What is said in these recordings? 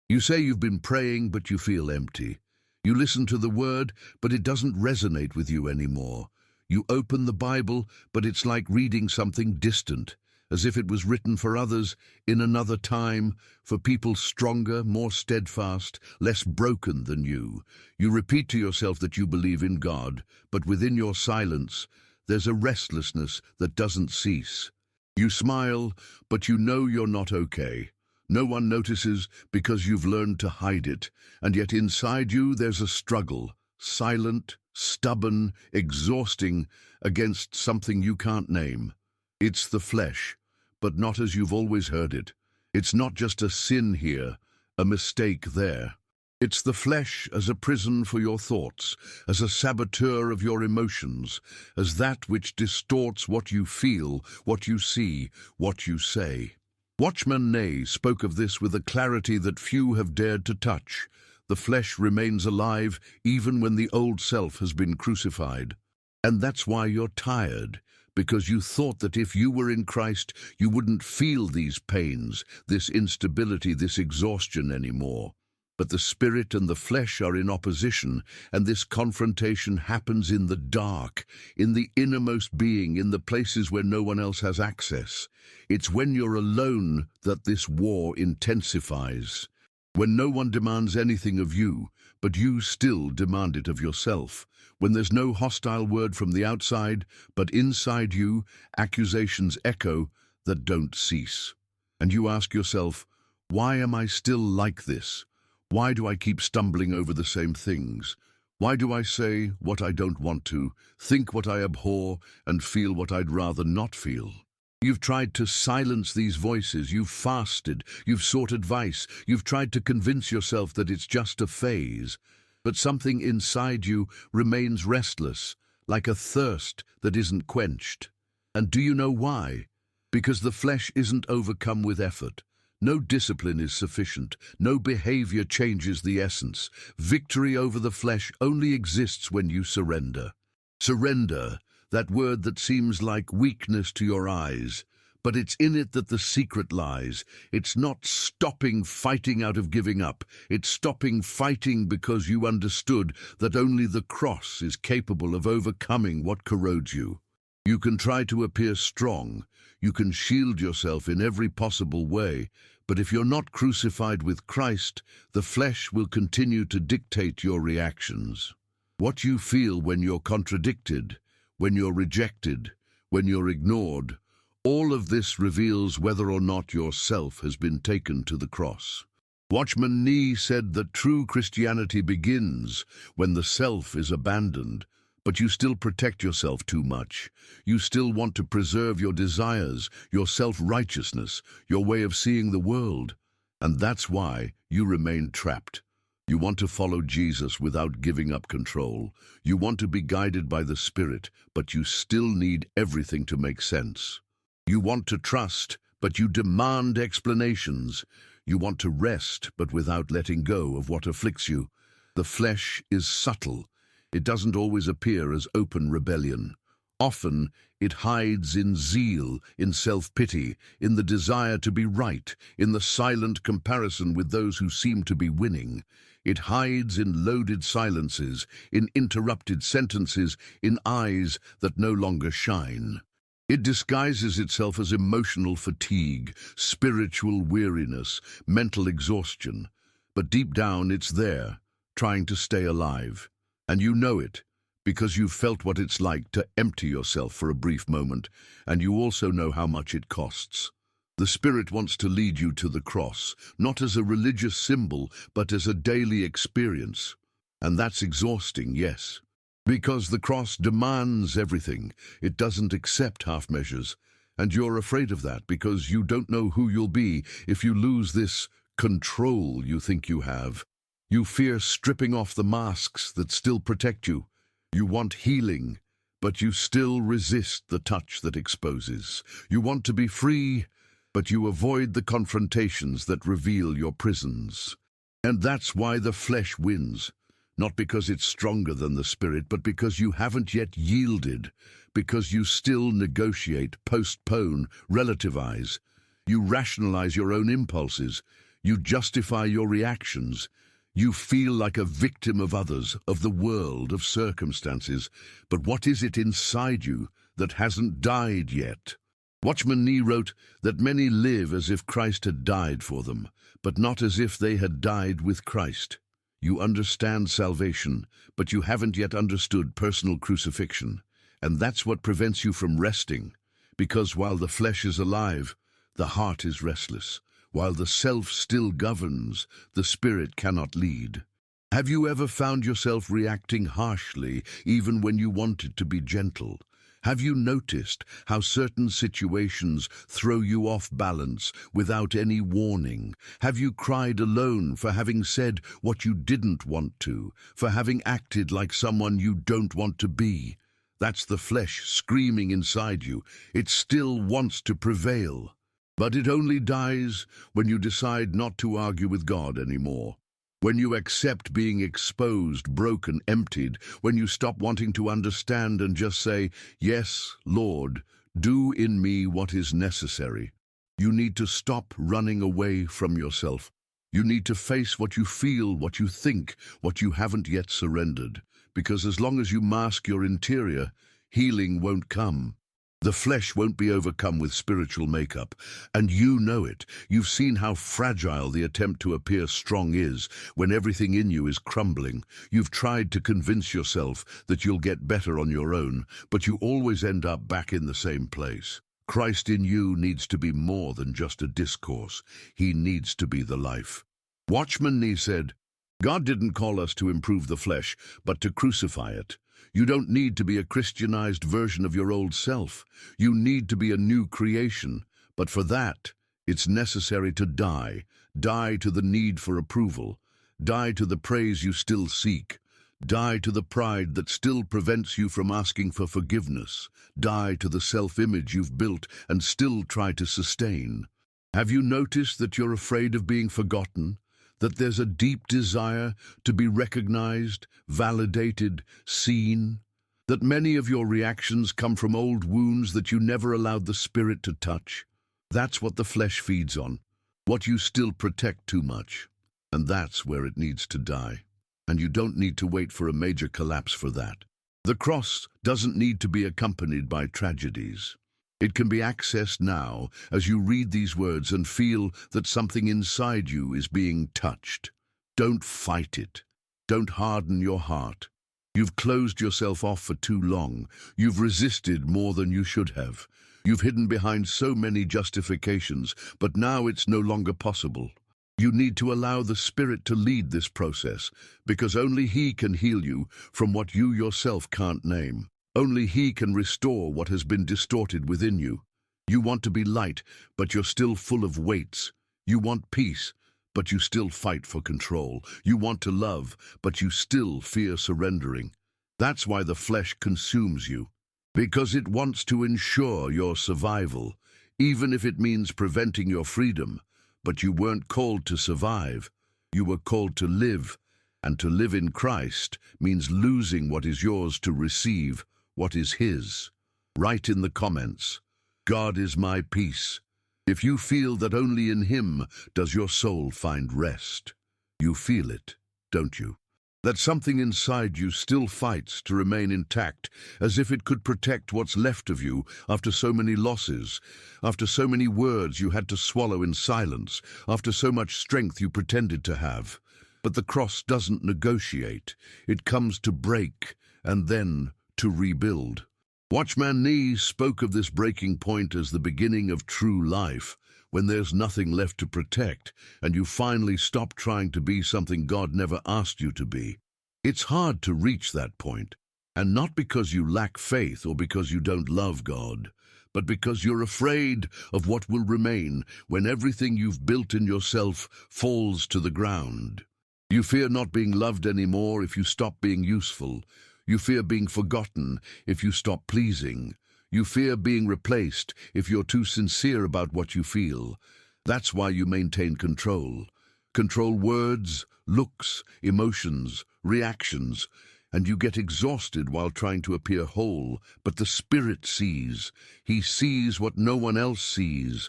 You say you've been praying, but you feel empty. You listen to the word, but it doesn't resonate with you anymore. You open the Bible, but it's like reading something distant, as if it was written for others in another time, for people stronger, more steadfast, less broken than you. You repeat to yourself that you believe in God, but within your silence, there's a restlessness that doesn't cease. You smile, but you know you're not okay. No one notices because you've learned to hide it, and yet inside you there's a struggle, silent, stubborn, exhausting, against something you can't name. It's the flesh, but not as you've always heard it. It's not just a sin here, a mistake there. It's the flesh as a prison for your thoughts, as a saboteur of your emotions, as that which distorts what you feel, what you see, what you say. Watchman Nee spoke of this with a clarity that few have dared to touch. The flesh remains alive even when the old self has been crucified. And that's why you're tired, because you thought that if you were in Christ, you wouldn't feel these pains, this instability, this exhaustion anymore. But the spirit and the flesh are in opposition, and this confrontation happens in the dark, in the innermost being, in the places where no one else has access. It's when you're alone that this war intensifies. When no one demands anything of you, but you still demand it of yourself. When there's no hostile word from the outside, but inside you, accusations echo that don't cease. And you ask yourself, why am I still like this? Why do I keep stumbling over the same things? Why do I say what I don't want to, think what I abhor, and feel what I'd rather not feel? You've tried to silence these voices, you've fasted, you've sought advice, you've tried to convince yourself that it's just a phase. But something inside you remains restless, like a thirst that isn't quenched. And do you know why? Because the flesh isn't overcome with effort. No discipline is sufficient. No behavior changes the essence. Victory over the flesh only exists when you surrender. Surrender, that word that seems like weakness to your eyes, but it's in it that the secret lies. It's not stopping fighting out of giving up. It's stopping fighting because you understood that only the cross is capable of overcoming what corrodes you. You can try to appear strong. You can shield yourself in every possible way. But if you're not crucified with Christ, the flesh will continue to dictate your reactions. What you feel when you're contradicted, when you're rejected, when you're ignored, all of this reveals whether or not your self has been taken to the cross. Watchman Nee said that true Christianity begins when the self is abandoned, but you still protect yourself too much. You still want to preserve your desires, your self-righteousness, your way of seeing the world. And that's why you remain trapped. You want to follow Jesus without giving up control. You want to be guided by the Spirit, but you still need everything to make sense. You want to trust, but you demand explanations. You want to rest, but without letting go of what afflicts you. The flesh is subtle. It doesn't always appear as open rebellion. Often, it hides in zeal, in self-pity, in the desire to be right, in the silent comparison with those who seem to be winning. It hides in loaded silences, in interrupted sentences, in eyes that no longer shine. It disguises itself as emotional fatigue, spiritual weariness, mental exhaustion. But deep down, it's there, trying to stay alive. And you know it, because you've felt what it's like to empty yourself for a brief moment, and you also know how much it costs. The Spirit wants to lead you to the cross, not as a religious symbol, but as a daily experience. And that's exhausting, yes. Because the cross demands everything. It doesn't accept half measures. And you're afraid of that because you don't know who you'll be if you lose this control you think you have. You fear stripping off the masks that still protect you. You want healing, but you still resist the touch that exposes. You want to be free, but you avoid the confrontations that reveal your prisons. And that's why the flesh wins. Not because it's stronger than the Spirit, but because you haven't yet yielded, because you still negotiate, postpone, relativize. You rationalize your own impulses. You justify your reactions. You feel like a victim of others, of the world, of circumstances. But what is it inside you that hasn't died yet? Watchman Nee wrote that many live as if Christ had died for them, but not as if they had died with Christ. You understand salvation, but you haven't yet understood personal crucifixion. And that's what prevents you from resting, because while the flesh is alive, the heart is restless. While the self still governs, the spirit cannot lead. Have you ever found yourself reacting harshly, even when you wanted to be gentle? Have you noticed how certain situations throw you off balance without any warning? Have you cried alone for having said what you didn't want to, for having acted like someone you don't want to be? That's the flesh screaming inside you. It still wants to prevail. But it only dies when you decide not to argue with God anymore. When you accept being exposed, broken, emptied, when you stop wanting to understand and just say, "Yes, Lord, do in me what is necessary." You need to stop running away from yourself. You need to face what you feel, what you think, what you haven't yet surrendered. Because as long as you mask your interior, healing won't come. The flesh won't be overcome with spiritual makeup, and you know it. You've seen how fragile the attempt to appear strong is when everything in you is crumbling. You've tried to convince yourself that you'll get better on your own, but you always end up back in the same place. Christ in you needs to be more than just a discourse. He needs to be the life. Watchman Nee said, "God didn't call us to improve the flesh, but to crucify it." You don't need to be a Christianized version of your old self. You need to be a new creation. But for that, it's necessary to die. Die to the need for approval. Die to the praise you still seek. Die to the pride that still prevents you from asking for forgiveness. Die to the self-image you've built and still try to sustain. Have you noticed that you're afraid of being forgotten? That there's a deep desire to be recognized, validated, seen? That many of your reactions come from old wounds that you never allowed the Spirit to touch? That's what the flesh feeds on, what you still protect too much. And that's where it needs to die. And you don't need to wait for a major collapse for that. The cross doesn't need to be accompanied by tragedies. It can be accessed now as you read these words and feel that something inside you is being touched. Don't fight it. Don't harden your heart. You've closed yourself off for too long. You've resisted more than you should have. You've hidden behind so many justifications, but now it's no longer possible. You need to allow the Spirit to lead this process, because only He can heal you from what you yourself can't name. Only He can restore what has been distorted within you. You want to be light, but you're still full of weights. You want peace, but you still fight for control. You want to love, but you still fear surrendering. That's why the flesh consumes you, because it wants to ensure your survival, even if it means preventing your freedom. But you weren't called to survive. You were called to live, and to live in Christ means losing what is yours to receive what is His. Write in the comments, "God is my peace." If you feel that only in Him does your soul find rest, you feel it, don't you? That something inside you still fights to remain intact, as if it could protect what's left of you after so many losses, after so many words you had to swallow in silence, after so much strength you pretended to have. But the cross doesn't negotiate. It comes to break, and then to rebuild. Watchman Nee spoke of this breaking point as the beginning of true life, when there's nothing left to protect, and you finally stop trying to be something God never asked you to be. It's hard to reach that point, and not because you lack faith or because you don't love God, but because you're afraid of what will remain when everything you've built in yourself falls to the ground. You fear not being loved anymore if you stop being useful. You fear being forgotten if you stop pleasing. You fear being replaced if you're too sincere about what you feel. That's why you maintain control. Control words, looks, emotions, reactions, and you get exhausted while trying to appear whole. But the Spirit sees. He sees what no one else sees.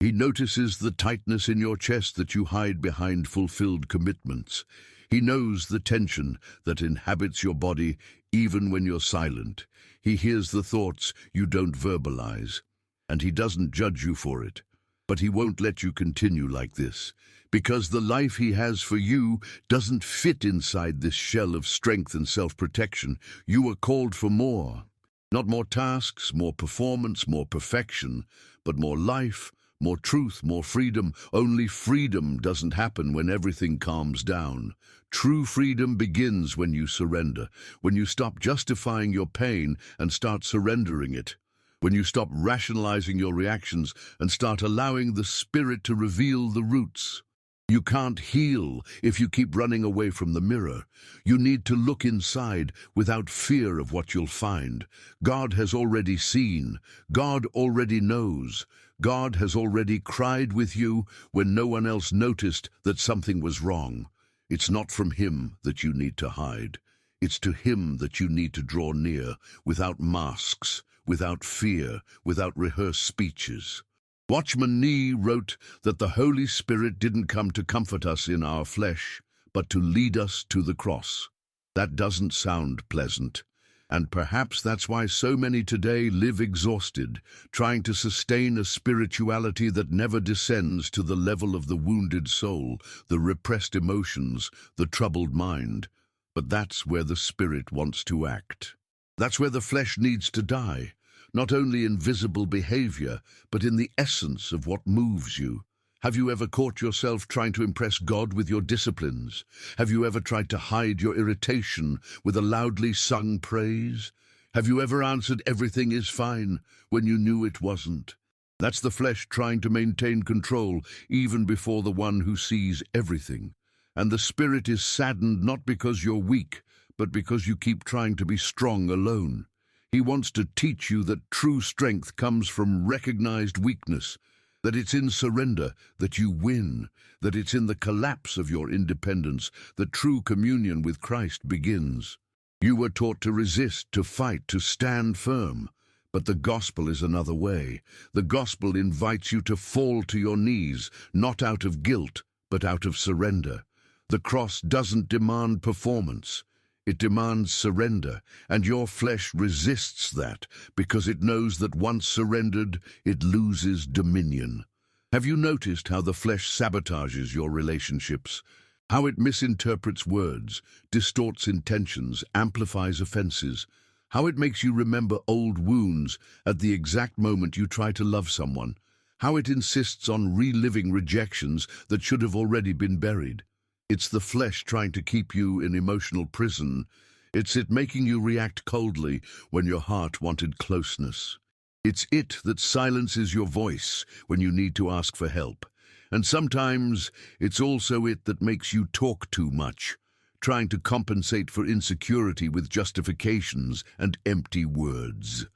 He notices the tightness in your chest that you hide behind fulfilled commitments. He knows the tension that inhabits your body even when you're silent. He hears the thoughts you don't verbalize, and he doesn't judge you for it. But he won't let you continue like this, because the life he has for you doesn't fit inside this shell of strength and self-protection. You are called for more. Not more tasks, more performance, more perfection, but more life, more truth, more freedom. Only freedom doesn't happen when everything calms down. True freedom begins when you surrender, when you stop justifying your pain and start surrendering it, when you stop rationalizing your reactions and start allowing the Spirit to reveal the roots. You can't heal if you keep running away from the mirror. You need to look inside without fear of what you'll find. God has already seen. God already knows. God has already cried with you when no one else noticed that something was wrong. It's not from Him that you need to hide. It's to Him that you need to draw near, without masks, without fear, without rehearsed speeches. Watchman Nee wrote that the Holy Spirit didn't come to comfort us in our flesh, but to lead us to the cross. That doesn't sound pleasant, and perhaps that's why so many today live exhausted, trying to sustain a spirituality that never descends to the level of the wounded soul, the repressed emotions, the troubled mind. But that's where the Spirit wants to act. That's where the flesh needs to die. Not only in visible behavior, but in the essence of what moves you. Have you ever caught yourself trying to impress God with your disciplines? Have you ever tried to hide your irritation with a loudly sung praise? Have you ever answered "everything is fine" when you knew it wasn't? That's the flesh trying to maintain control even before the one who sees everything. And the Spirit is saddened not because you're weak, but because you keep trying to be strong alone. He wants to teach you that true strength comes from recognized weakness, that it's in surrender that you win, that it's in the collapse of your independence that true communion with Christ begins. You were taught to resist, to fight, to stand firm. But the gospel is another way. The gospel invites you to fall to your knees, not out of guilt, but out of surrender. The cross doesn't demand performance. It demands surrender, and your flesh resists that because it knows that once surrendered, it loses dominion. Have you noticed how the flesh sabotages your relationships? How it misinterprets words, distorts intentions, amplifies offenses? How it makes you remember old wounds at the exact moment you try to love someone? How it insists on reliving rejections that should have already been buried? It's the flesh trying to keep you in emotional prison. It's it making you react coldly when your heart wanted closeness. It's it that silences your voice when you need to ask for help. And sometimes it's also it that makes you talk too much, trying to compensate for insecurity with justifications and empty words.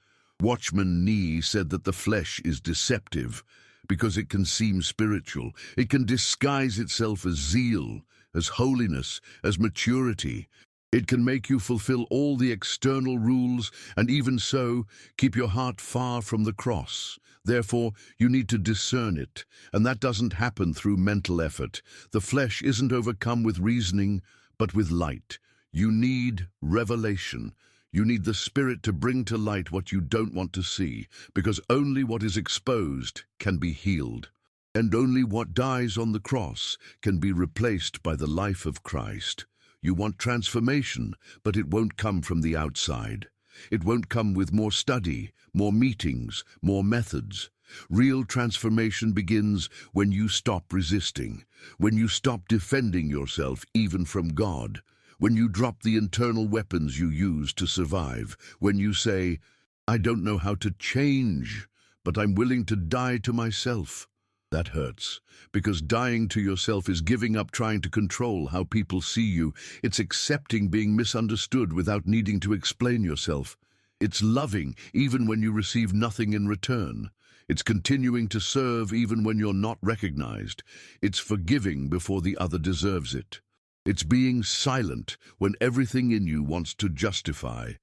Watchman Nee said that the flesh is deceptive because it can seem spiritual. It can disguise itself as zeal, as holiness, as maturity. It can make you fulfill all the external rules and even so keep your heart far from the cross. Therefore, you need to discern it, and that doesn't happen through mental effort. The flesh isn't overcome with reasoning, but with light. You need revelation. You need the Spirit to bring to light what you don't want to see, because only what is exposed can be healed. And only what dies on the cross can be replaced by the life of Christ. You want transformation, but it won't come from the outside. It won't come with more study, more meetings, more methods. Real transformation begins when you stop resisting, when you stop defending yourself even from God, when you drop the internal weapons you use to survive, when you say, "I don't know how to change, but I'm willing to die to myself." That hurts, because dying to yourself is giving up trying to control how people see you. It's accepting being misunderstood without needing to explain yourself. It's loving even when you receive nothing in return. It's continuing to serve even when you're not recognized. It's forgiving before the other deserves it. It's being silent when everything in you wants to justify.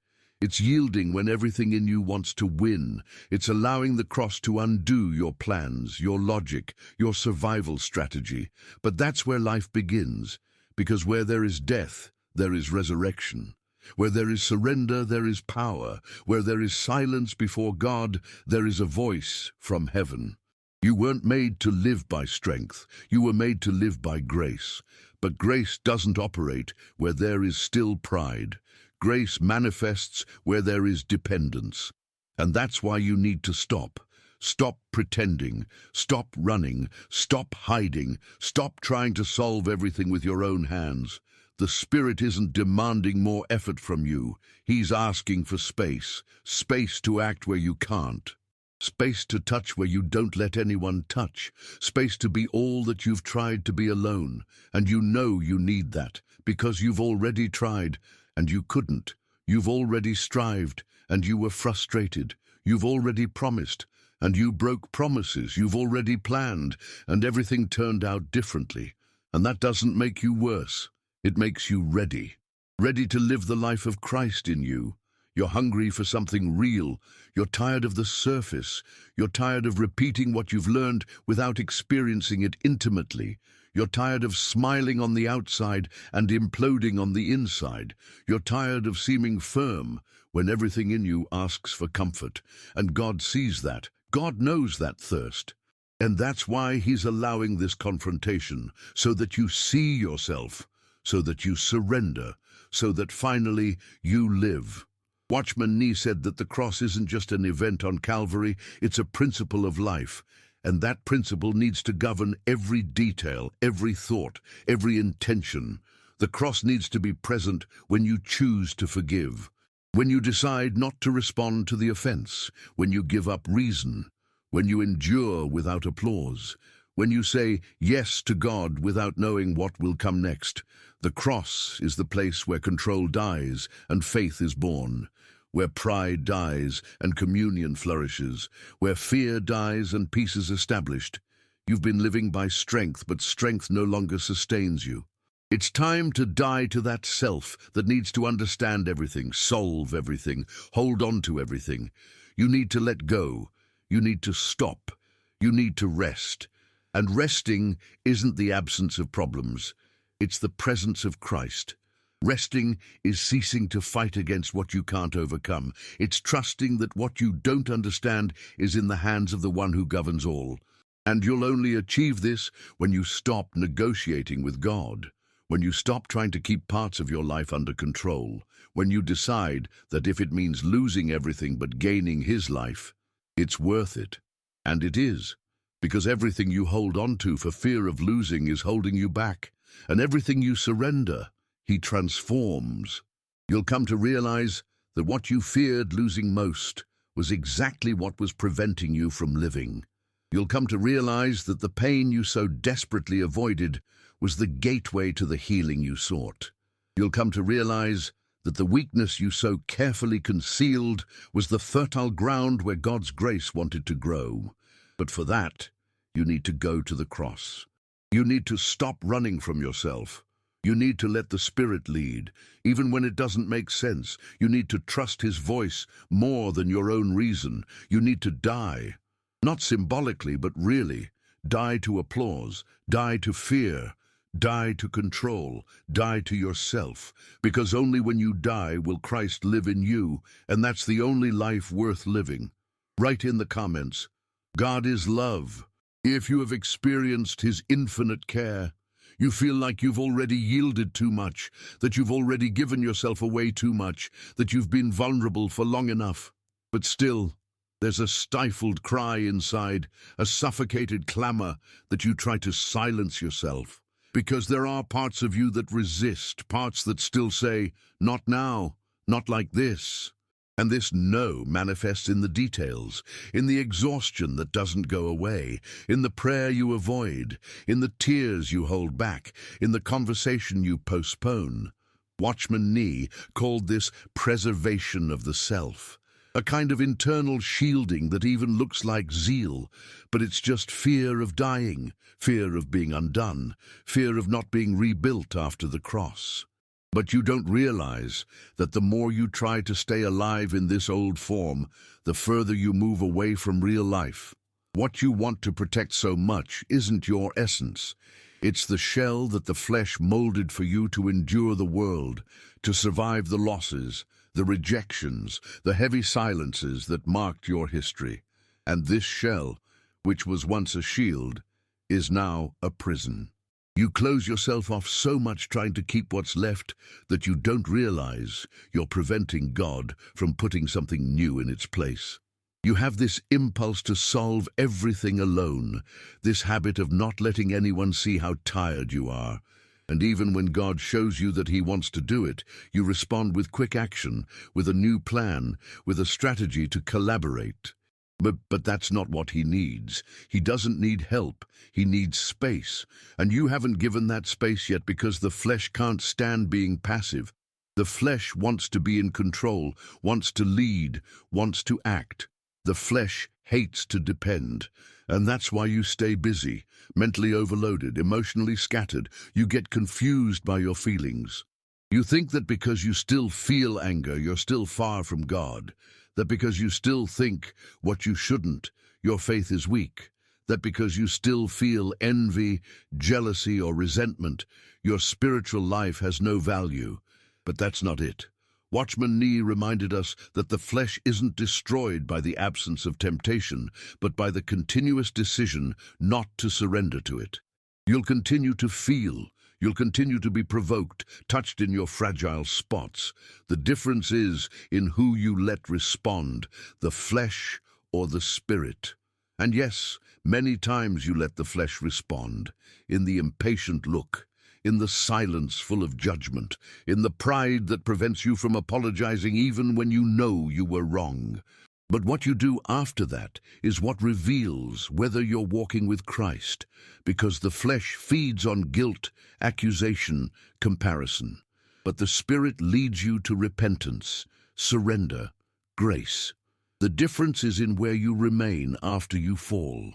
It's yielding when everything in you wants to win. It's allowing the cross to undo your plans, your logic, your survival strategy. But that's where life begins, because where there is death, there is resurrection. Where there is surrender, there is power. Where there is silence before God, there is a voice from heaven. You weren't made to live by strength. You were made to live by grace. But grace doesn't operate where there is still pride. Grace manifests where there is dependence. And that's why you need to stop. Stop pretending. Stop running. Stop hiding. Stop trying to solve everything with your own hands. The Spirit isn't demanding more effort from you. He's asking for space. Space to act where you can't. Space to touch where you don't let anyone touch. Space to be all that you've tried to be alone. And you know you need that, because you've already tried, and you couldn't. You've already strived, and you were frustrated. You've already promised, and you broke promises. You've already planned, and everything turned out differently. And that doesn't make you worse. It makes you ready. Ready to live the life of Christ in you. You're hungry for something real. You're tired of the surface. You're tired of repeating what you've learned without experiencing it intimately. You're tired of smiling on the outside and imploding on the inside. You're tired of seeming firm when everything in you asks for comfort. And God sees that. God knows that thirst. And that's why He's allowing this confrontation, so that you see yourself, so that you surrender, so that finally you live. Watchman Nee said that the cross isn't just an event on Calvary, it's a principle of life. And that principle needs to govern every detail, every thought, every intention. The cross needs to be present when you choose to forgive, when you decide not to respond to the offense, when you give up reason, when you endure without applause, when you say yes to God without knowing what will come next. The cross is the place where control dies and faith is born, where pride dies and communion flourishes, where fear dies and peace is established. You've been living by strength, but strength no longer sustains you. It's time to die to that self that needs to understand everything, solve everything, hold on to everything. You need to let go. You need to stop. You need to rest. And resting isn't the absence of problems. It's the presence of Christ. Resting is ceasing to fight against what you can't overcome. It's trusting that what you don't understand is in the hands of the one who governs all. And you'll only achieve this when you stop negotiating with God, when you stop trying to keep parts of your life under control, when you decide that if it means losing everything but gaining His life, it's worth it. And it is, because everything you hold on to for fear of losing is holding you back, and everything you surrender, He transforms. You'll come to realize that what you feared losing most was exactly what was preventing you from living. You'll come to realize that the pain you so desperately avoided was the gateway to the healing you sought. You'll come to realize that the weakness you so carefully concealed was the fertile ground where God's grace wanted to grow. But for that, you need to go to the cross. You need to stop running from yourself. You need to let the Spirit lead, even when it doesn't make sense. You need to trust His voice more than your own reason. You need to die, not symbolically, but really. Die to applause, die to fear, die to control, die to yourself. Because only when you die will Christ live in you, and that's the only life worth living. Write in the comments, God is love. If you have experienced His infinite care, you feel like you've already yielded too much, that you've already given yourself away too much, that you've been vulnerable for long enough. But still, there's a stifled cry inside, a suffocated clamor that you try to silence yourself. Because there are parts of you that resist, parts that still say, not now, not like this. And this no manifests in the details, in the exhaustion that doesn't go away, in the prayer you avoid, in the tears you hold back, in the conversation you postpone. Watchman Nee called this preservation of the self, a kind of internal shielding that even looks like zeal, but it's just fear of dying, fear of being undone, fear of not being rebuilt after the cross. But you don't realize that the more you try to stay alive in this old form, the further you move away from real life. What you want to protect so much isn't your essence. It's the shell that the flesh molded for you to endure the world, to survive the losses, the rejections, the heavy silences that marked your history. And this shell, which was once a shield, is now a prison. You close yourself off so much trying to keep what's left that you don't realize you're preventing God from putting something new in its place. You have this impulse to solve everything alone, this habit of not letting anyone see how tired you are. And even when God shows you that He wants to do it, you respond with quick action, with a new plan, with a strategy to collaborate. But that's not what He needs. He doesn't need help. He needs space. And you haven't given that space yet because the flesh can't stand being passive. The flesh wants to be in control, wants to lead, wants to act. The flesh hates to depend. And that's why you stay busy, mentally overloaded, emotionally scattered. You get confused by your feelings. You think that because you still feel anger, you're still far from God. That because you still think what you shouldn't, your faith is weak. That because you still feel envy, jealousy, or resentment, your spiritual life has no value. But that's not it. Watchman Nee reminded us that the flesh isn't destroyed by the absence of temptation, but by the continuous decision not to surrender to it. You'll continue to feel. You'll continue to be provoked, touched in your fragile spots. The difference is in who you let respond, the flesh or the spirit. And yes, many times you let the flesh respond, in the impatient look, in the silence full of judgment, in the pride that prevents you from apologizing even when you know you were wrong. But what you do after that is what reveals whether you're walking with Christ, because the flesh feeds on guilt, accusation, comparison. But the Spirit leads you to repentance, surrender, grace. The difference is in where you remain after you fall.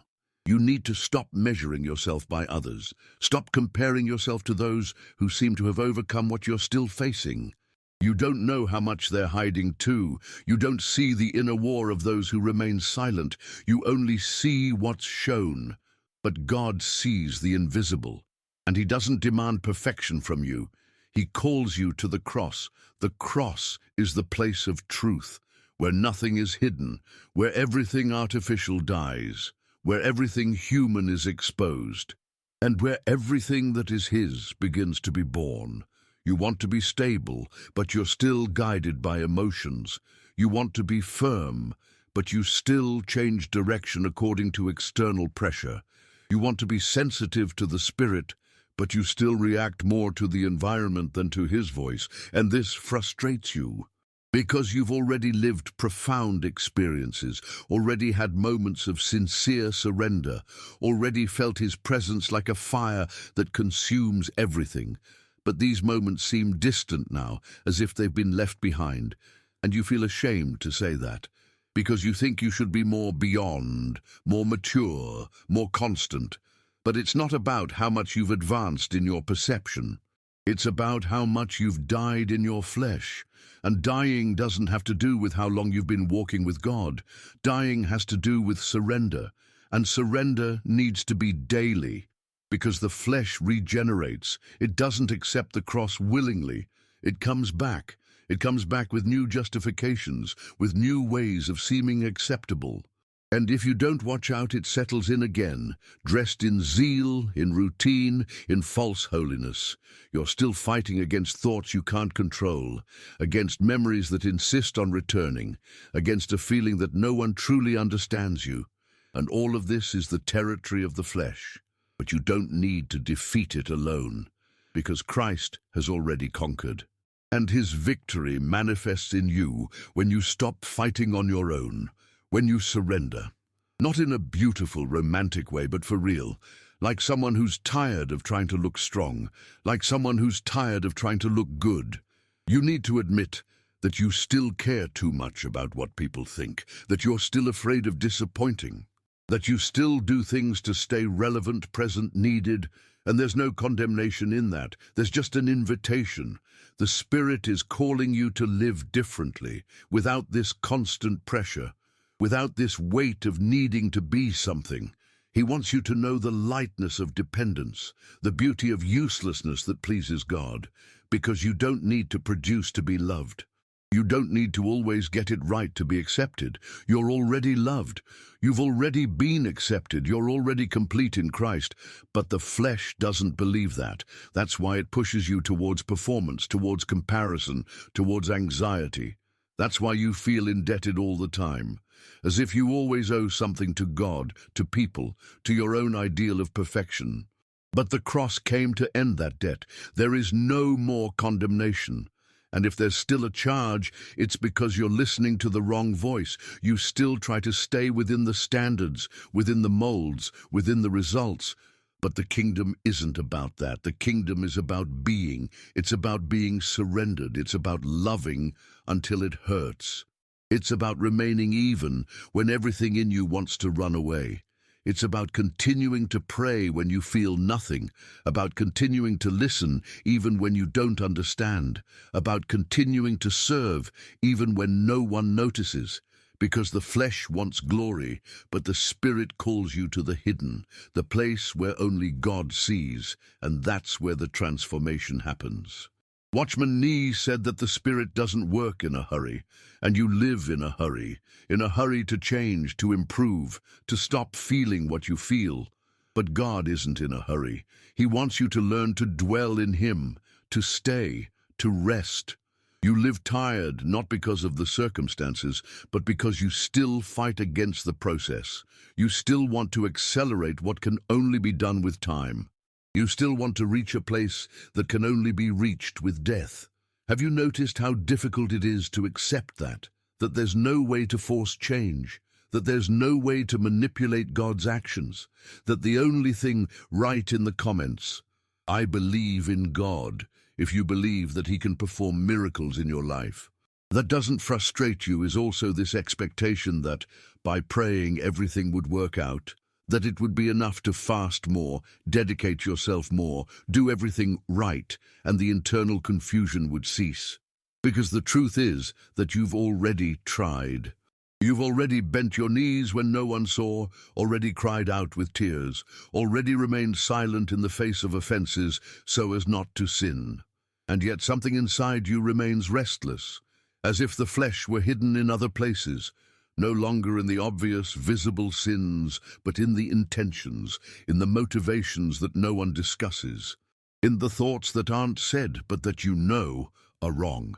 You need to stop measuring yourself by others. Stop comparing yourself to those who seem to have overcome what you're still facing. You don't know how much they're hiding too. You don't see the inner war of those who remain silent. You only see what's shown. But God sees the invisible, and He doesn't demand perfection from you. He calls you to the cross. The cross is the place of truth, where nothing is hidden, where everything artificial dies, where everything human is exposed, and where everything that is His begins to be born. You want to be stable, but you're still guided by emotions. You want to be firm, but you still change direction according to external pressure. You want to be sensitive to the Spirit, but you still react more to the environment than to His voice, and this frustrates you. Because you've already lived profound experiences, already had moments of sincere surrender, already felt His presence like a fire that consumes everything. But these moments seem distant now, as if they've been left behind, and you feel ashamed to say that, because you think you should be more beyond, more mature, more constant. But it's not about how much you've advanced in your perception. It's about how much you've died in your flesh. And dying doesn't have to do with how long you've been walking with God. Dying has to do with surrender. And surrender needs to be daily, because the flesh regenerates. It doesn't accept the cross willingly. It comes back. It comes back with new justifications, with new ways of seeming acceptable. And if you don't watch out, it settles in again, dressed in zeal, in routine, in false holiness. You're still fighting against thoughts you can't control, against memories that insist on returning, against a feeling that no one truly understands you. And all of this is the territory of the flesh. But you don't need to defeat it alone, because Christ has already conquered. And His victory manifests in you when you stop fighting on your own, when you surrender. Not in a beautiful, romantic way, but for real. Like someone who's tired of trying to look strong. Like someone who's tired of trying to look good. You need to admit that you still care too much about what people think. That you're still afraid of disappointing. That you still do things to stay relevant, present, needed. And there's no condemnation in that. There's just an invitation. The Spirit is calling you to live differently, without this constant pressure, without this weight of needing to be something. He wants you to know the lightness of dependence, the beauty of uselessness that pleases God, because you don't need to produce to be loved. You don't need to always get it right to be accepted. You're already loved. You've already been accepted. You're already complete in Christ. But the flesh doesn't believe that. That's why it pushes you towards performance, towards comparison, towards anxiety. That's why you feel indebted all the time, as if you always owe something to God, to people, to your own ideal of perfection. But the cross came to end that debt. There is no more condemnation. And if there's still a charge, it's because you're listening to the wrong voice. You still try to stay within the standards, within the molds, within the results. But the kingdom isn't about that. The kingdom is about being. It's about being surrendered. It's about loving until it hurts. It's about remaining even when everything in you wants to run away. It's about continuing to pray when you feel nothing, about continuing to listen even when you don't understand, about continuing to serve even when no one notices, because the flesh wants glory, but the Spirit calls you to the hidden, the place where only God sees, and that's where the transformation happens. Watchman Nee said that the Spirit doesn't work in a hurry, and you live in a hurry to change, to improve, to stop feeling what you feel. But God isn't in a hurry. He wants you to learn to dwell in Him, to stay, to rest. You live tired, not because of the circumstances, but because you still fight against the process. You still want to accelerate what can only be done with time. You still want to reach a place that can only be reached with death. Have you noticed how difficult it is to accept that there's no way to force change, that there's no way to manipulate God's actions, that the only thing write in the comments, "I believe in God," if you believe that He can perform miracles in your life. That doesn't frustrate you is also this expectation that, by praying, everything would work out, that it would be enough to fast more, dedicate yourself more, do everything right, and the internal confusion would cease. Because the truth is that you've already tried. You've already bent your knees when no one saw, already cried out with tears, already remained silent in the face of offenses so as not to sin. And yet something inside you remains restless, as if the flesh were hidden in other places, no longer in the obvious, visible sins, but in the intentions, in the motivations that no one discusses, in the thoughts that aren't said but that you know are wrong.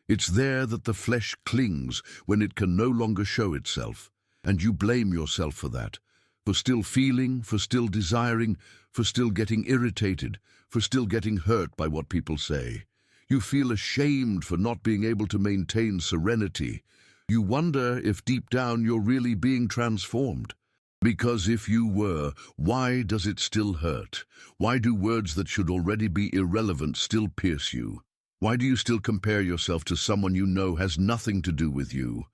It's there that the flesh clings when it can no longer show itself, and you blame yourself for that, for still feeling, for still desiring, for still getting irritated, for still getting hurt by what people say. You feel ashamed for not being able to maintain serenity. You wonder if deep down you're really being transformed. Because if you were, why does it still hurt? Why do words that should already be irrelevant still pierce you? Why do you still compare yourself to someone you know has nothing to do with you?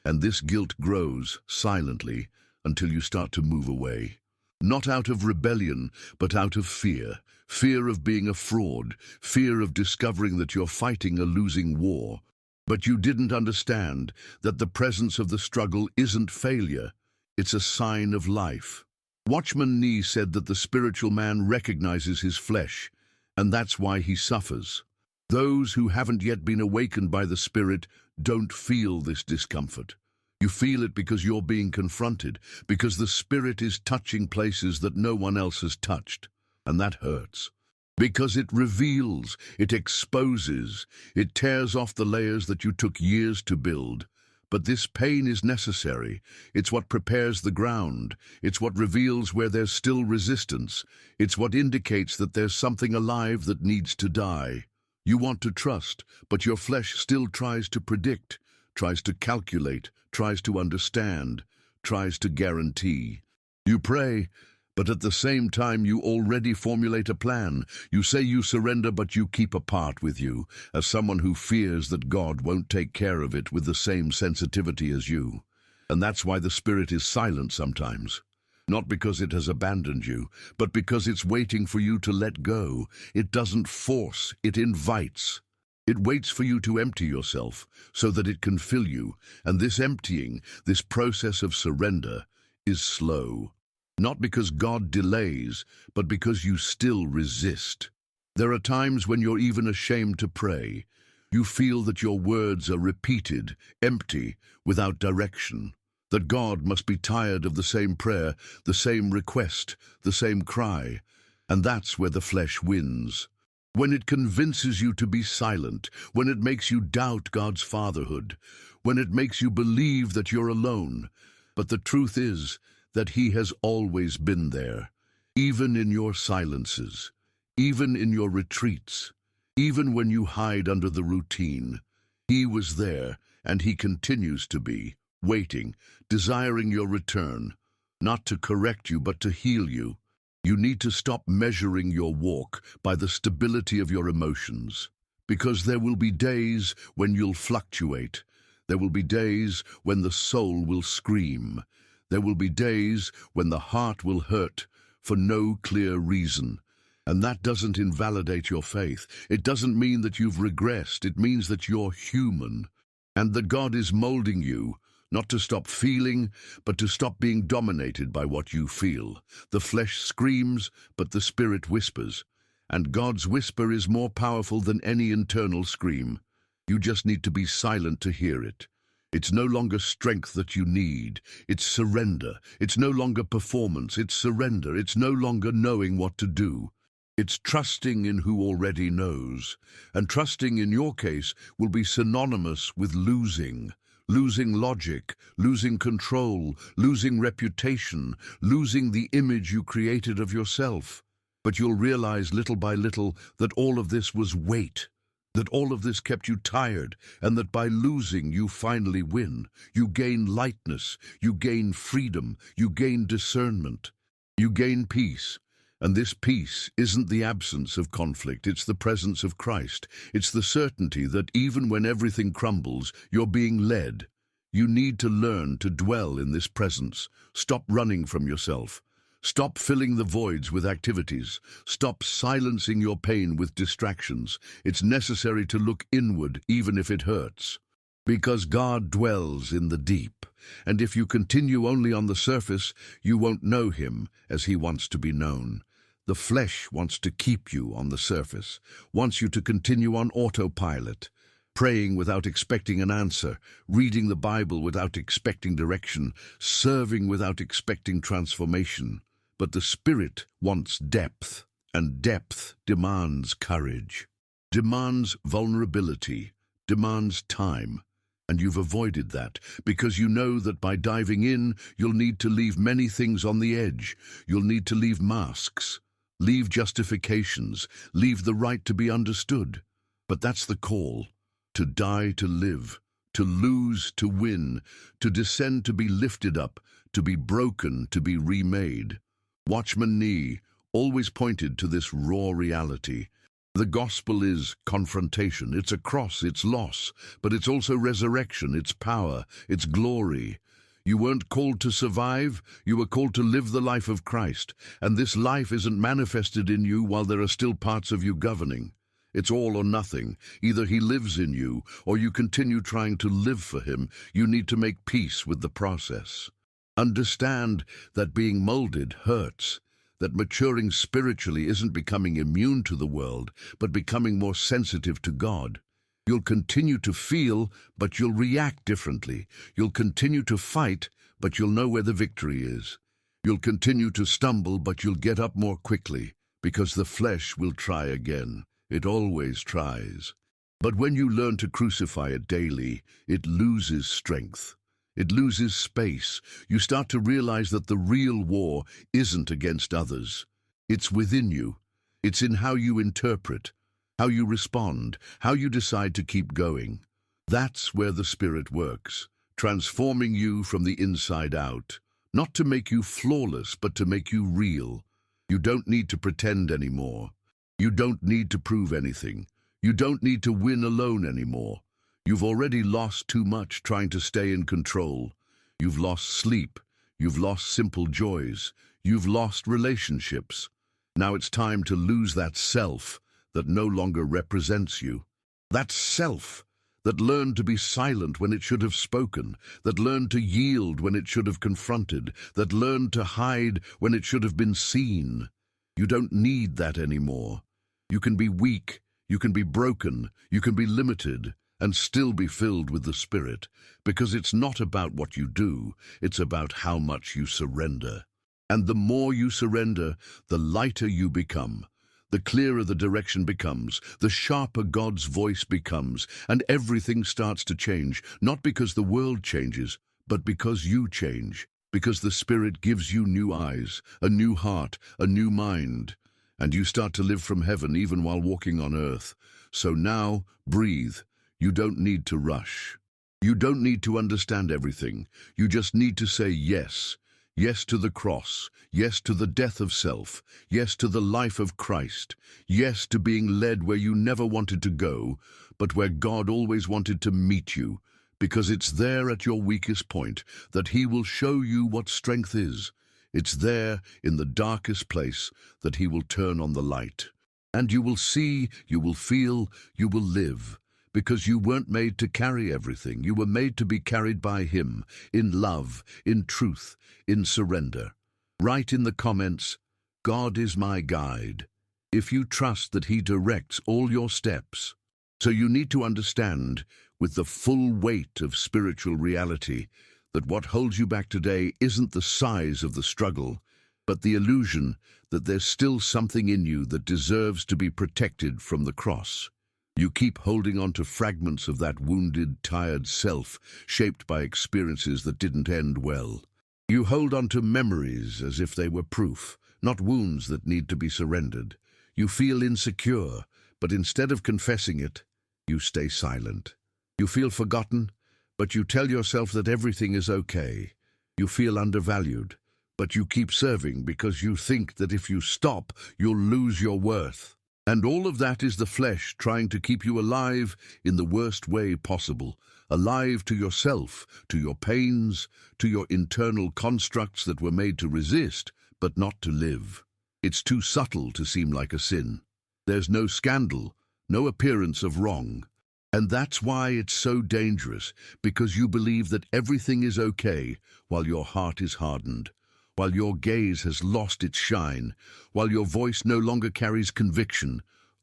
And this guilt grows, silently, until you start to move away. Not out of rebellion, but out of fear. Fear of being a fraud. Fear of discovering that you're fighting a losing war. But you didn't understand that the presence of the struggle isn't failure. It's a sign of life. Watchman Nee said that the spiritual man recognizes his flesh, and that's why he suffers. Those who haven't yet been awakened by the Spirit don't feel this discomfort. You feel it because you're being confronted, because the Spirit is touching places that no one else has touched, and that hurts. Because it reveals, it exposes, it tears off the layers that you took years to build. But this pain is necessary. It's what prepares the ground. It's what reveals where there's still resistance. It's what indicates that there's something alive that needs to die. You want to trust, but your flesh still tries to predict, tries to calculate, tries to understand, tries to guarantee. You pray, but at the same time you already formulate a plan. You say you surrender, but you keep a part with you, as someone who fears that God won't take care of it with the same sensitivity as you. And that's why the Spirit is silent sometimes. Not because it has abandoned you, but because it's waiting for you to let go. It doesn't force, it invites. It waits for you to empty yourself so that it can fill you, and this emptying, this process of surrender, is slow. Not because God delays, but because you still resist. There are times when you're even ashamed to pray. You feel that your words are repeated, empty, without direction. That God must be tired of the same prayer, the same request, the same cry. And that's where the flesh wins. When it convinces you to be silent, when it makes you doubt God's fatherhood, when it makes you believe that you're alone. But the truth is that He has always been there, even in your silences, even in your retreats, even when you hide under the routine. He was there, and He continues to be, waiting, desiring your return, not to correct you but to heal you. You need to stop measuring your walk by the stability of your emotions, because there will be days when you'll fluctuate. There will be days when the soul will scream. There will be days when the heart will hurt for no clear reason. And that doesn't invalidate your faith. It doesn't mean that you've regressed. It means that you're human, and that God is molding you, not to stop feeling, but to stop being dominated by what you feel. The flesh screams, but the spirit whispers. And God's whisper is more powerful than any internal scream. You just need to be silent to hear it. It's no longer strength that you need. It's surrender. It's no longer performance. It's surrender. It's no longer knowing what to do. It's trusting in who already knows. And trusting in your case will be synonymous with losing. Losing logic, losing control, losing reputation, losing the image you created of yourself. But you'll realize little by little that all of this was weight, that all of this kept you tired, and that by losing you finally win. You gain lightness, you gain freedom, you gain discernment, you gain peace. And this peace isn't the absence of conflict, it's the presence of Christ. It's the certainty that even when everything crumbles, you're being led. You need to learn to dwell in this presence. Stop running from yourself. Stop filling the voids with activities. Stop silencing your pain with distractions. It's necessary to look inward, even if it hurts. Because God dwells in the deep. And if you continue only on the surface, you won't know Him as He wants to be known. The flesh wants to keep you on the surface, wants you to continue on autopilot, praying without expecting an answer, reading the Bible without expecting direction, serving without expecting transformation. But the Spirit wants depth, and depth demands courage, demands vulnerability, demands time. And you've avoided that because you know that by diving in, you'll need to leave many things on the edge. You'll need to leave masks. Leave justifications, leave the right to be understood. But that's the call, to die to live, to lose to win, to descend to be lifted up, to be broken to be remade. Watchman Nee always pointed to this raw reality. The gospel is confrontation, it's a cross, it's loss, but it's also resurrection, it's power, it's glory. You weren't called to survive, you were called to live the life of Christ, and this life isn't manifested in you while there are still parts of you governing. It's all or nothing. Either He lives in you, or you continue trying to live for Him. You need to make peace with the process. Understand that being molded hurts, that maturing spiritually isn't becoming immune to the world, but becoming more sensitive to God. You'll continue to feel, but you'll react differently. You'll continue to fight, but you'll know where the victory is. You'll continue to stumble, but you'll get up more quickly, because the flesh will try again. It always tries. But when you learn to crucify it daily, it loses strength. It loses space. You start to realize that the real war isn't against others. It's within you. It's in how you interpret, how you respond, how you decide to keep going. That's where the Spirit works, transforming you from the inside out, not to make you flawless, but to make you real. You don't need to pretend anymore. You don't need to prove anything. You don't need to win alone anymore. You've already lost too much trying to stay in control. You've lost sleep. You've lost simple joys. You've lost relationships. Now it's time to lose that self that no longer represents you. That self that learned to be silent when it should have spoken, that learned to yield when it should have confronted, that learned to hide when it should have been seen. You don't need that anymore. You can be weak, you can be broken, you can be limited, and still be filled with the Spirit, because it's not about what you do, it's about how much you surrender. And the more you surrender, the lighter you become. The clearer the direction becomes, the sharper God's voice becomes, and everything starts to change, not because the world changes, but because you change, because the Spirit gives you new eyes, a new heart, a new mind, and you start to live from heaven even while walking on earth. So now, breathe. You don't need to rush. You don't need to understand everything. You just need to say yes. Yes to the cross, yes to the death of self, yes to the life of Christ, yes to being led where you never wanted to go, but where God always wanted to meet you, because it's there at your weakest point that He will show you what strength is. It's there in the darkest place that He will turn on the light. And you will see, you will feel, you will live. Because you weren't made to carry everything. You were made to be carried by Him, in love, in truth, in surrender. Write in the comments, God is my guide, if you trust that He directs all your steps. So you need to understand, with the full weight of spiritual reality, that what holds you back today isn't the size of the struggle, but the illusion that there's still something in you that deserves to be protected from the cross. You keep holding on to fragments of that wounded, tired self, shaped by experiences that didn't end well. You hold on to memories as if they were proof, not wounds that need to be surrendered. You feel insecure, but instead of confessing it, you stay silent. You feel forgotten, but you tell yourself that everything is okay. You feel undervalued, but you keep serving because you think that if you stop, you'll lose your worth. And all of that is the flesh trying to keep you alive in the worst way possible, alive to yourself, to your pains, to your internal constructs that were made to resist, but not to live. It's too subtle to seem like a sin. There's no scandal, no appearance of wrong. And that's why it's so dangerous, because you believe that everything is okay while your heart is hardened, while your gaze has lost its shine, while your voice no longer carries conviction,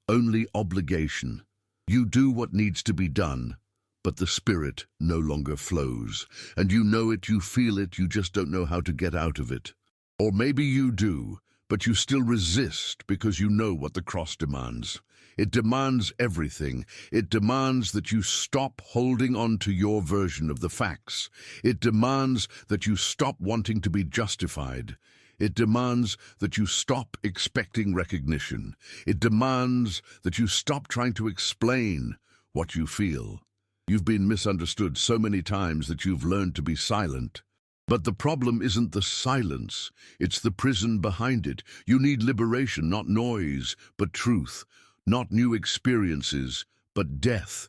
only obligation. You do what needs to be done, but the Spirit no longer flows. And you know it, you feel it, you just don't know how to get out of it. Or maybe you do, but you still resist because you know what the cross demands. It demands everything. It demands that you stop holding on to your version of the facts. It demands that you stop wanting to be justified. It demands that you stop expecting recognition. It demands that you stop trying to explain what you feel. You've been misunderstood so many times that you've learned to be silent. But the problem isn't the silence, it's the prison behind it. You need liberation, not noise, but truth. Not new experiences, but death.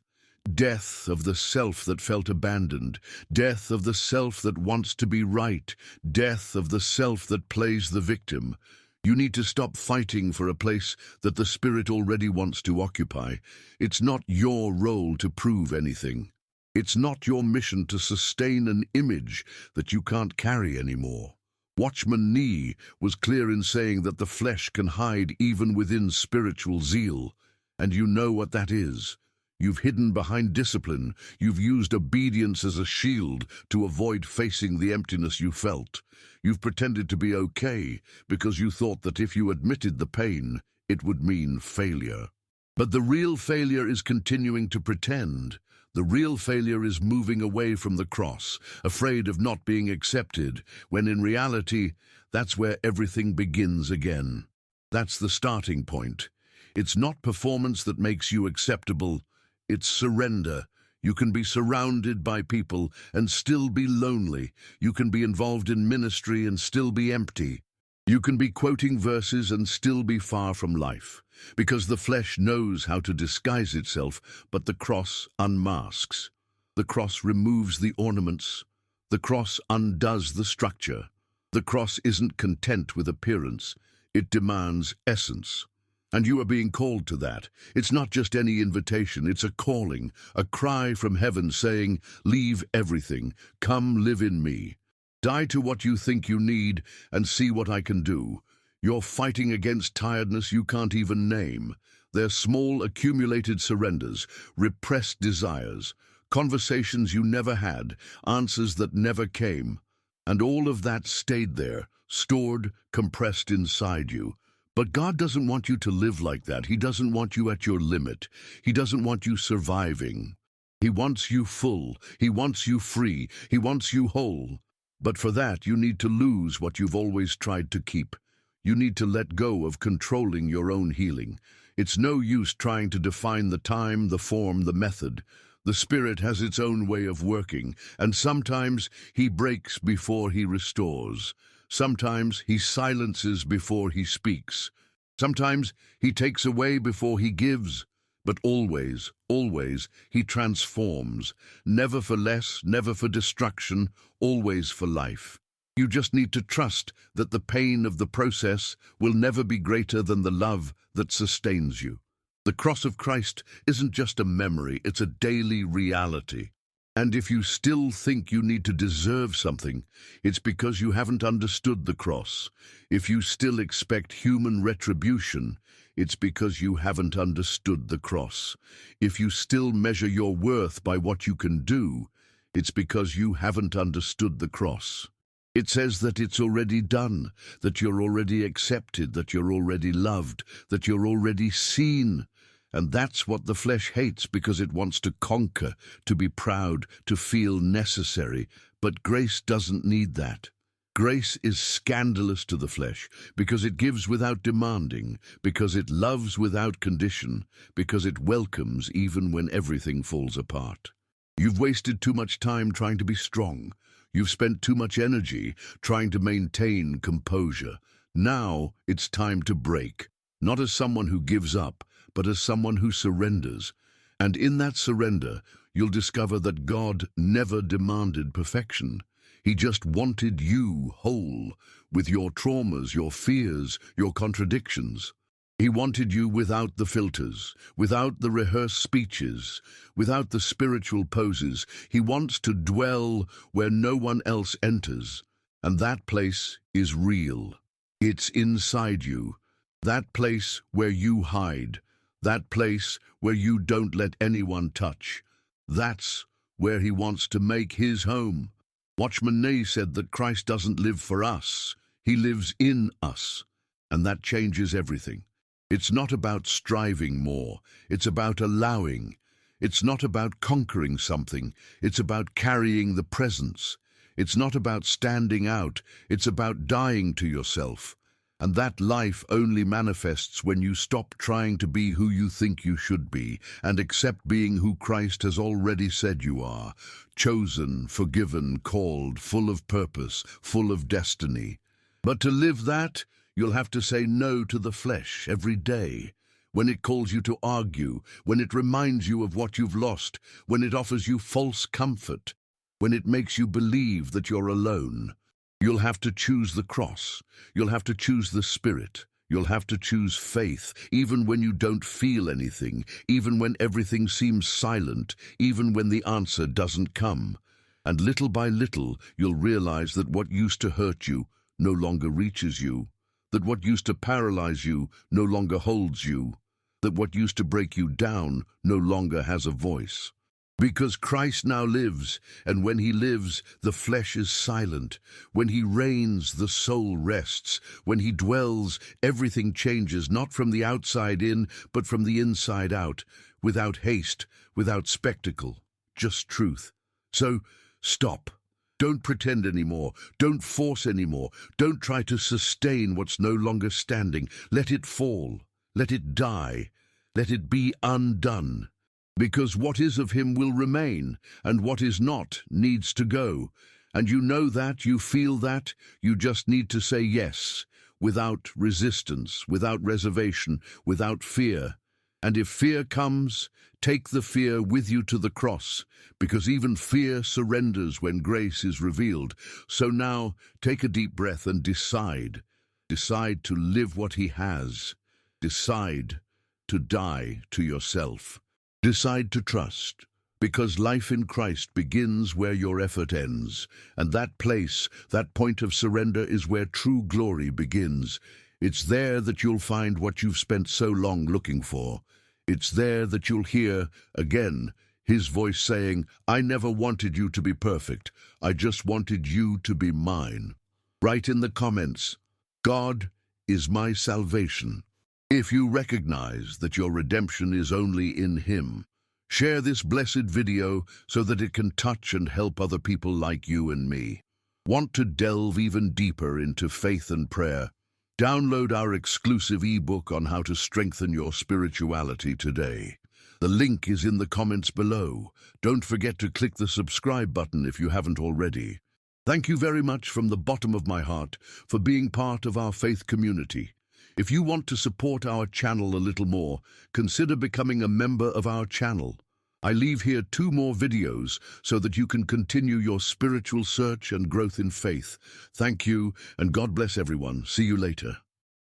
Death of the self that felt abandoned. Death of the self that wants to be right. Death of the self that plays the victim. You need to stop fighting for a place that the Spirit already wants to occupy. It's not your role to prove anything. It's not your mission to sustain an image that you can't carry anymore. Watchman Nee was clear in saying that the flesh can hide even within spiritual zeal. And you know what that is. You've hidden behind discipline. You've used obedience as a shield to avoid facing the emptiness you felt. You've pretended to be okay because you thought that if you admitted the pain, it would mean failure. But the real failure is continuing to pretend. The real failure is moving away from the cross, afraid of not being accepted, when in reality, that's where everything begins again. That's the starting point. It's not performance that makes you acceptable, it's surrender. You can be surrounded by people and still be lonely. You can be involved in ministry and still be empty. You can be quoting verses and still be far from life. Because the flesh knows how to disguise itself, but the cross unmasks. The cross removes the ornaments. The cross undoes the structure. The cross isn't content with appearance. It demands essence. And you are being called to that. It's not just any invitation, it's a calling, a cry from heaven saying, leave everything, come live in me. Die to what you think you need and see what I can do. You're fighting against tiredness you can't even name. They're small accumulated surrenders, repressed desires, conversations you never had, answers that never came. And all of that stayed there, stored, compressed inside you. But God doesn't want you to live like that. He doesn't want you at your limit. He doesn't want you surviving. He wants you full. He wants you free. He wants you whole. But for that, you need to lose what you've always tried to keep. You need to let go of controlling your own healing. It's no use trying to define the time, the form, the method. The Spirit has its own way of working, and sometimes He breaks before He restores. Sometimes He silences before He speaks. Sometimes He takes away before He gives. But always, always, He transforms. Never for less, never for destruction, always for life. You just need to trust that the pain of the process will never be greater than the love that sustains you. The cross of Christ isn't just a memory, it's a daily reality. And if you still think you need to deserve something, it's because you haven't understood the cross. If you still expect human retribution, it's because you haven't understood the cross. If you still measure your worth by what you can do, it's because you haven't understood the cross. It says that it's already done, that you're already accepted, that you're already loved, that you're already seen. And that's what the flesh hates because it wants to conquer, to be proud, to feel necessary. But grace doesn't need that. Grace is scandalous to the flesh because it gives without demanding, because it loves without condition, because it welcomes even when everything falls apart. You've wasted too much time trying to be strong. You've spent too much energy trying to maintain composure. Now it's time to break, not as someone who gives up, but as someone who surrenders. And in that surrender, you'll discover that God never demanded perfection. He just wanted you whole, with your traumas, your fears, your contradictions. He wanted you without the filters, without the rehearsed speeches, without the spiritual poses. He wants to dwell where no one else enters. And that place is real. It's inside you. That place where you hide. That place where you don't let anyone touch. That's where He wants to make His home. Watchman Nee said that Christ doesn't live for us. He lives in us. And that changes everything. It's not about striving more. It's about allowing. It's not about conquering something. It's about carrying the presence. It's not about standing out. It's about dying to yourself. And that life only manifests when you stop trying to be who you think you should be and accept being who Christ has already said you are. Chosen, forgiven, called, full of purpose, full of destiny. But to live that, you'll have to say no to the flesh every day. When it calls you to argue, when it reminds you of what you've lost, when it offers you false comfort, when it makes you believe that you're alone. You'll have to choose the cross. You'll have to choose the Spirit. You'll have to choose faith, even when you don't feel anything, even when everything seems silent, even when the answer doesn't come. And little by little, you'll realize that what used to hurt you no longer reaches you, that what used to paralyze you no longer holds you, that what used to break you down no longer has a voice. Because Christ now lives, and when He lives, the flesh is silent. When He reigns, the soul rests. When He dwells, everything changes, not from the outside in, but from the inside out, without haste, without spectacle, just truth. So, stop. Don't pretend anymore. Don't force anymore. Don't try to sustain what's no longer standing. Let it fall. Let it die. Let it be undone. Because what is of Him will remain, and what is not needs to go. And you know that, you feel that, you just need to say yes, without resistance, without reservation, without fear. And if fear comes, take the fear with you to the cross, because even fear surrenders when grace is revealed. So now, take a deep breath and decide. Decide to live what He has. Decide to die to yourself. Decide to trust, because life in Christ begins where your effort ends. And that place, that point of surrender, is where true glory begins. It's there that you'll find what you've spent so long looking for. It's there that you'll hear, again, His voice saying, "I never wanted you to be perfect. I just wanted you to be mine." Write in the comments, "God is my salvation." If you recognize that your redemption is only in Him, share this blessed video so that it can touch and help other people like you and me. Want to delve even deeper into faith and prayer? Download our exclusive ebook on how to strengthen your spirituality today. The link is in the comments below. Don't forget to click the subscribe button if you haven't already. Thank you very much from the bottom of my heart for being part of our faith community. If you want to support our channel a little more, consider becoming a member of our channel. I leave here 2 more videos so that you can continue your spiritual search and growth in faith. Thank you, and God bless everyone. See you later.